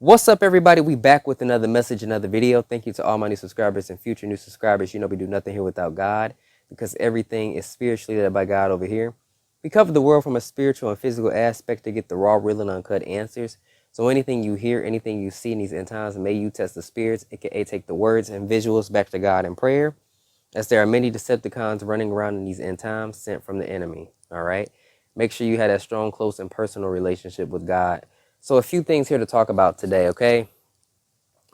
What's up, everybody? We back with another message, another video. Thank you to all my new subscribers and future new subscribers. You know we do nothing here without God because everything is spiritually led by God over here. We cover the world from a spiritual and physical aspect to get the raw, real, and uncut answers. So anything you hear, anything you see in these end times, may you test the spirits, aka take the words and visuals back to God in prayer, as there are many Decepticons running around in these end times sent from the enemy. All right? Make sure you have that strong, close, and personal relationship with God. So a few things here to talk about today, okay?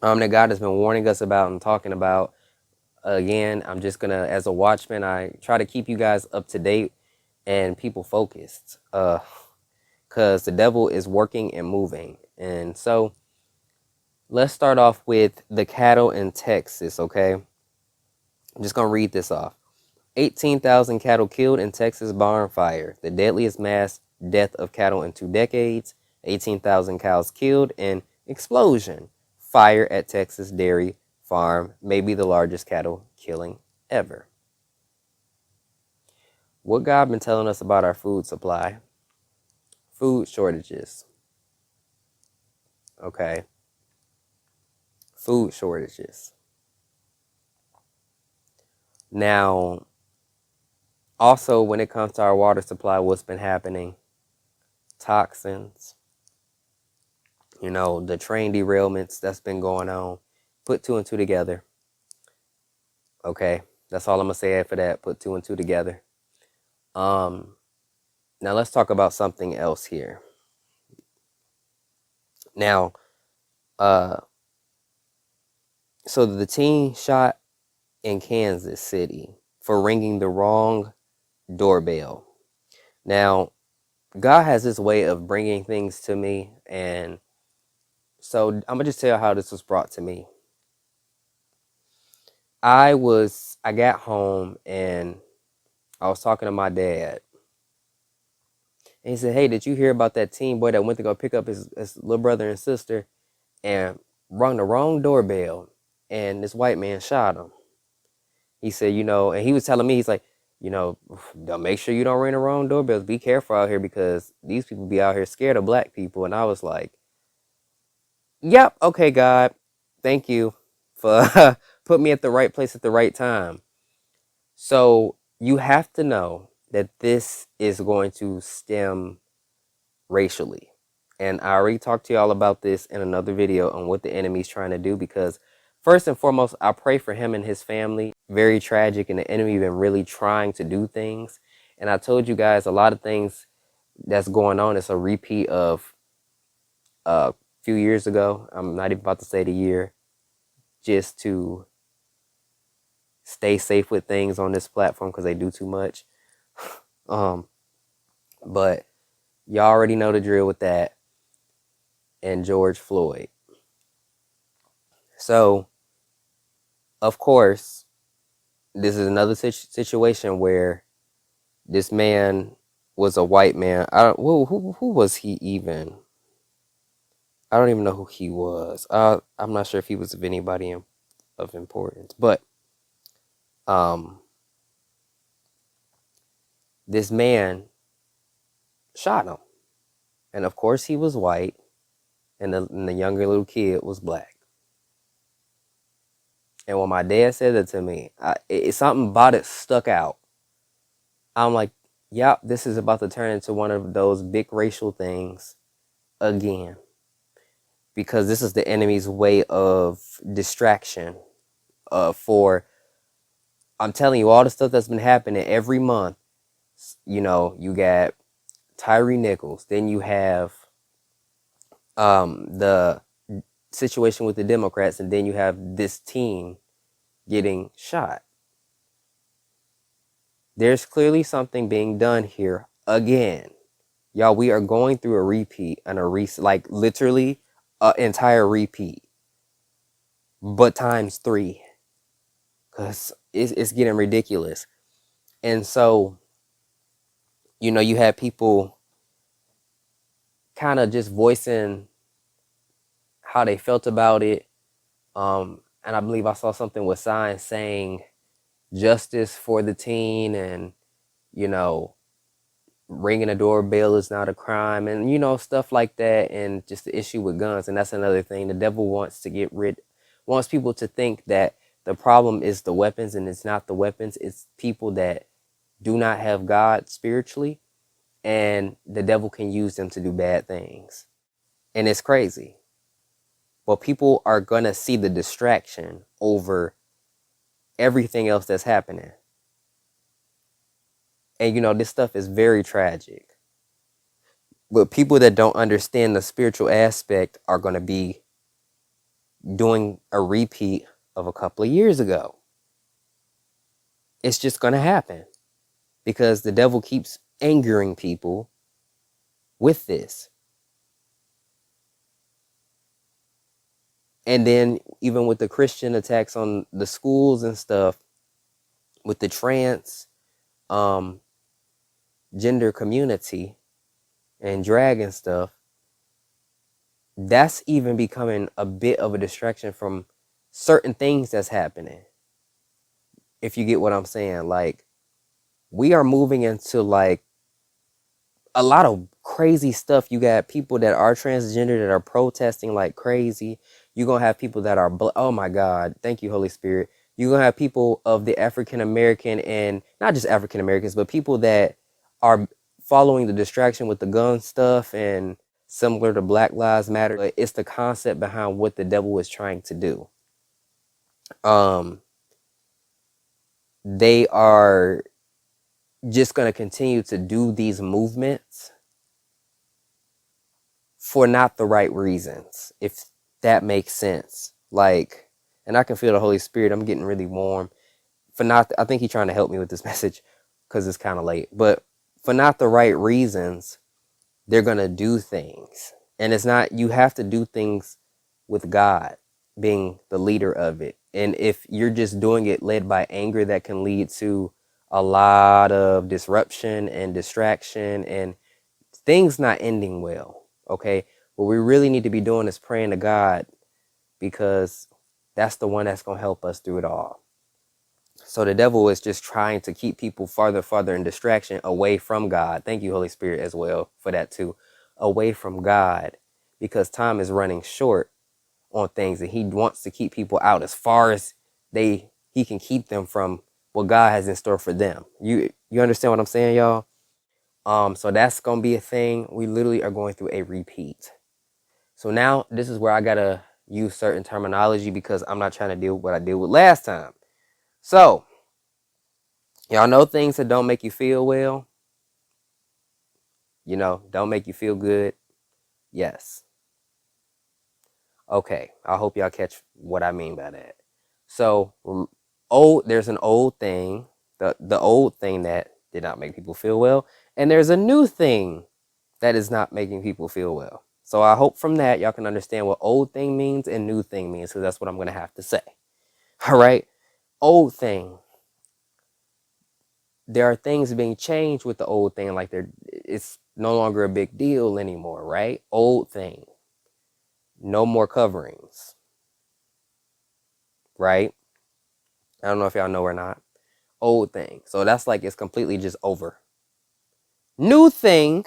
That God has been warning us about and talking about. Again, I'm just gonna, as a watchman, I try to keep you guys up to date and people focused, because the devil is working and moving. And so let's start off with the cattle in Texas, okay? I'm just gonna read this off. 18,000 cattle killed in Texas barn fire, the deadliest mass death of cattle in 2 decades. 18,000 cows killed in explosion. Fire at Texas dairy farm may be the largest cattle killing ever. What God been telling us about our food supply? Food shortages. Okay. Food shortages. Now, also when it comes to our water supply, what's been happening? Toxins. You know, the train derailments that's been going on. Put 2 and 2 together. Okay, that's all I'm gonna say for that. Put 2 and 2 together. Now let's talk about something else here. Now, so the teen shot in Kansas City for ringing the wrong doorbell. Now, God has this way of bringing things to me, and so I'm gonna just tell you how this was brought to me. I got home and I was talking to my dad. And he said, "Hey, did you hear about that teen boy that went to go pick up his little brother and sister and rung the wrong doorbell and this white man shot him?" He said, and he was telling me, he's like, don't make sure you don't ring the wrong doorbells. Be careful out here because these people be out here scared of black people." And I was like, yep, okay, God, thank you for put me at the right place at the right time. So you have to know that this is going to stem racially. And I already talked to y'all about this in another video on what the enemy's trying to do, because first and foremost, I pray for him and his family. Very tragic, and the enemy been really trying to do things. And I told you guys a lot of things that's going on. It's a repeat of a few years ago. I'm not even about to say the year, just to stay safe with things on this platform because they do too much. But y'all already know the drill with that and George Floyd. So, of course, this is another situation where this man was a white man. Who was he even? I don't even know who he was. I'm not sure if he was of anybody of importance, but this man shot him, and of course he was white, and the younger little kid was black. And when my dad said that to me, it's something about it stuck out. I'm like, yep, this is about to turn into one of those big racial things again. Because this is the enemy's way of distraction. I'm telling you, all the stuff that's been happening every month. You got Tyree Nichols. Then you have the situation with the Democrats. And then you have this teen getting shot. There's clearly something being done here again. Y'all, we are going through a repeat and like literally an entire repeat, but times 3, because it's getting ridiculous. And so, you have people kind of just voicing how they felt about it. And I believe I saw something with signs saying justice for the teen, and, ringing a doorbell is not a crime, and stuff like that, and just the issue with guns. And that's another thing. The devil wants people to think that the problem is the weapons, and it's not the weapons. It's people that do not have God spiritually, and the devil can use them to do bad things. And it's crazy. But people are gonna see the distraction over everything else that's happening. And this stuff is very tragic. But people that don't understand the spiritual aspect are going to be doing a repeat of a couple of years ago. It's just going to happen because the devil keeps angering people with this. And then even with the Christian attacks on the schools and stuff, with the trans gender community and drag and stuff, that's even becoming a bit of a distraction from certain things that's happening. If you get what I'm saying, like, we are moving into like a lot of crazy stuff. You got people that are transgender that are protesting like crazy. You're going to have people that are, oh my God, thank you, Holy Spirit. You're going to have people of the African American, and not just African Americans, but people that are following the distraction with the gun stuff, and similar to Black Lives Matter. But it's the concept behind what the devil is trying to do. They are just going to continue to do these movements for not the right reasons, if that makes sense. Like, and I can feel the Holy Spirit. I'm getting really warm. I think he's trying to help me with this message because it's kind of late. But for not the right reasons, they're going to do things. And it's not, you have to do things with God being the leader of it. And if you're just doing it led by anger, that can lead to a lot of disruption and distraction and things not ending well. Okay. What we really need to be doing is praying to God, because that's the one that's going to help us through it all. So the devil is just trying to keep people farther in distraction, away from God. Thank you, Holy Spirit, as well for that too. Away from God, because time is running short on things, and he wants to keep people out as far as he can keep them from what God has in store for them. You understand what I'm saying, y'all? So that's gonna be a thing. We literally are going through a repeat. So now this is where I gotta use certain terminology, because I'm not trying to deal with what I dealt with last time. So y'all know things that don't make you feel well, don't make you feel good. Yes. Okay, I hope y'all catch what I mean by that. So, there's an old thing, the old thing that did not make people feel well, and there's a new thing that is not making people feel well. So I hope from that y'all can understand what old thing means and new thing means, because that's what I'm going to have to say. All right, old thing. There are things being changed with the old thing, like it's no longer a big deal anymore, right? Old thing. No more coverings, right? I don't know if y'all know or not. Old thing. So that's like, it's completely just over. New thing.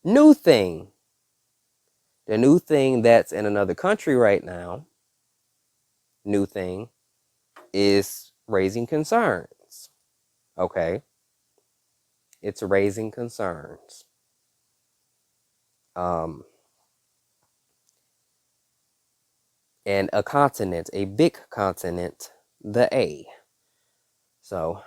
New thing. The new thing that's in another country right now, new thing, is raising concerns. Okay? It's raising concerns. And a continent, a big continent, the A. So,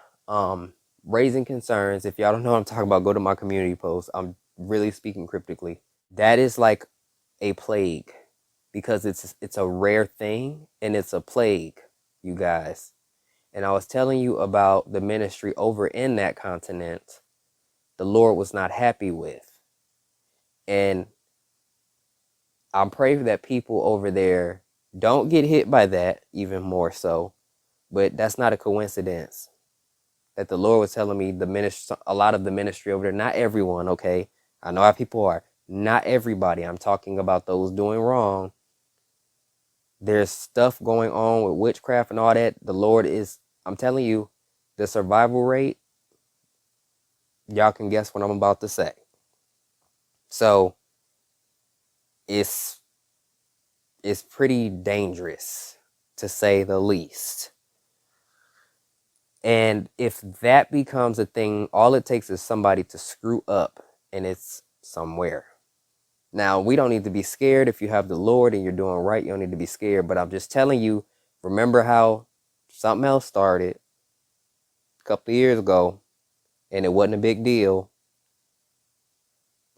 raising concerns. If y'all don't know what I'm talking about, go to my community post. I'm really speaking cryptically. That is like a plague, because it's a rare thing, and it's a plague, you guys. And I was telling you about the ministry over in that continent the Lord was not happy with. And I'm praying that people over there don't get hit by that even more so. But that's not a coincidence that the Lord was telling me a lot of the ministry over there, not everyone, okay? I know how people are. Not everybody. I'm talking about those doing wrong. There's stuff going on with witchcraft and all that. The Lord is, I'm telling you, the survival rate y'all can guess what I'm about to say. So it's pretty dangerous, to say the least. And if that becomes a thing, all it takes is somebody to screw up, and it's somewhere. Now, we don't need to be scared. If you have the Lord and you're doing right, you don't need to be scared. But I'm just telling you, remember how something else started a couple of years ago, and it wasn't a big deal,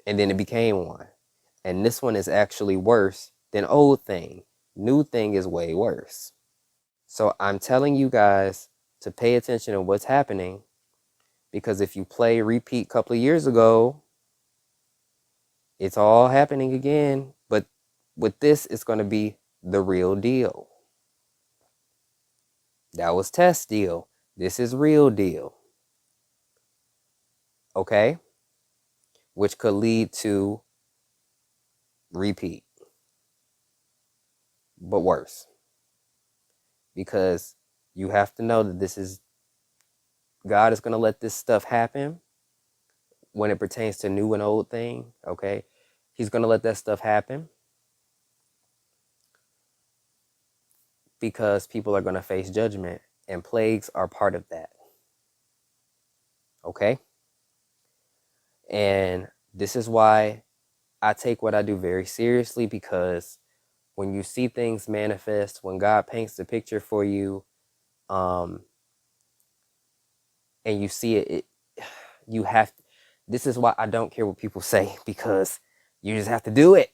and then it became one. And this one is actually worse than old thing. New thing is way worse. So I'm telling you guys to pay attention to what's happening, because if you play repeat a couple of years ago, it's all happening again. But with this, it's going to be the real deal. That was test deal. This is real deal. Okay? Which could lead to repeat, but worse. Because you have to know that God is going to let this stuff happen when it pertains to new and old thing. Okay? He's going to let that stuff happen because people are going to face judgment, and plagues are part of that. Okay? And this is why I take what I do very seriously, because when you see things manifest, when God paints the picture for you, and you see it, you have, this is why I don't care what people say, because you just have to do it.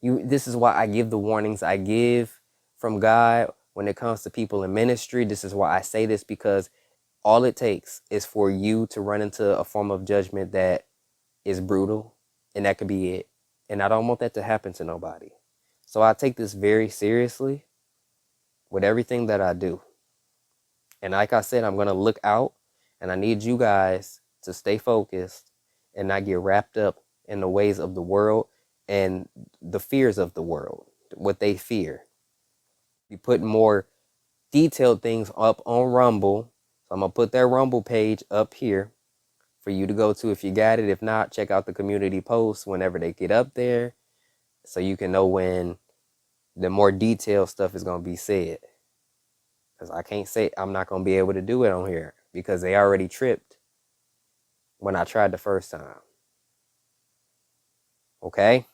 This is why I give the warnings I give from God when it comes to people in ministry. This is why I say this, because all it takes is for you to run into a form of judgment that is brutal, and that could be it. And I don't want that to happen to nobody. So I take this very seriously with everything that I do. And like I said, I'm going to look out, and I need you guys to stay focused and not get wrapped up in the ways of the world and the fears of the world, what they fear. We put more detailed things up on Rumble. So I'm going to put that Rumble page up here for you to go to if you got it. If not, check out the community posts whenever they get up there, so you can know when the more detailed stuff is going to be said. Because I can't say, I'm not going to be able to do it on here, because they already tripped when I tried the first time. Okay?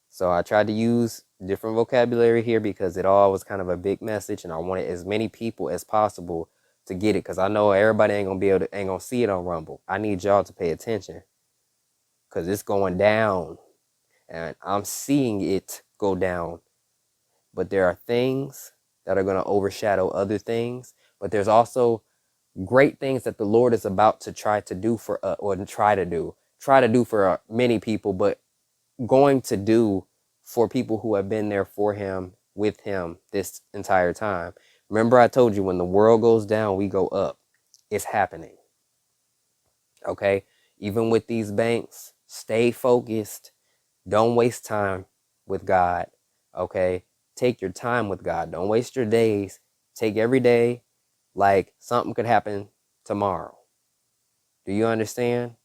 So I tried to use different vocabulary here, because it all was kind of a big message, and I wanted as many people as possible to get it, because I know everybody ain't gonna see it on Rumble. I need y'all to pay attention, because it's going down, and I'm seeing it go down. But there are things that are going to overshadow other things. But there's also great things that the Lord is about to try to do for for many people, but going to do for people who have been there for him, with him this entire time. Remember, I told you, when the world goes down, we go up. It's happening. Okay? Even with these banks, stay focused. Don't waste time with God. Okay? Take your time with God. Don't waste your days. Take every day like something could happen tomorrow. Do you understand?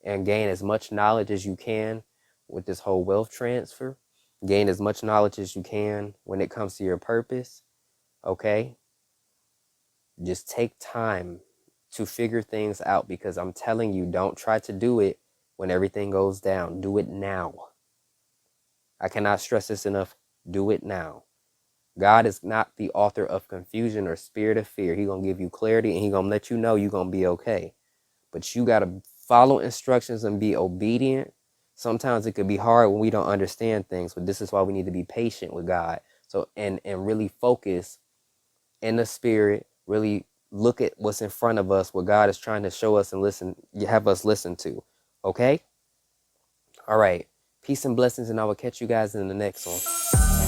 And gain as much knowledge as you can with this whole wealth transfer. Gain as much knowledge as you can when it comes to your purpose. Okay? Just take time to figure things out, because I'm telling you, don't try to do it when everything goes down. Do it now. I cannot stress this enough. Do it now. God is not the author of confusion or spirit of fear. He's going to give you clarity, and he's going to let you know you're going to be okay. But you got to follow instructions and be obedient. Sometimes it could be hard when we don't understand things, but this is why we need to be patient with God. So, and really focus in the spirit, really look at what's in front of us, what God is trying to show us and have us listen to. Okay? All right. Peace and blessings, and I will catch you guys in the next one.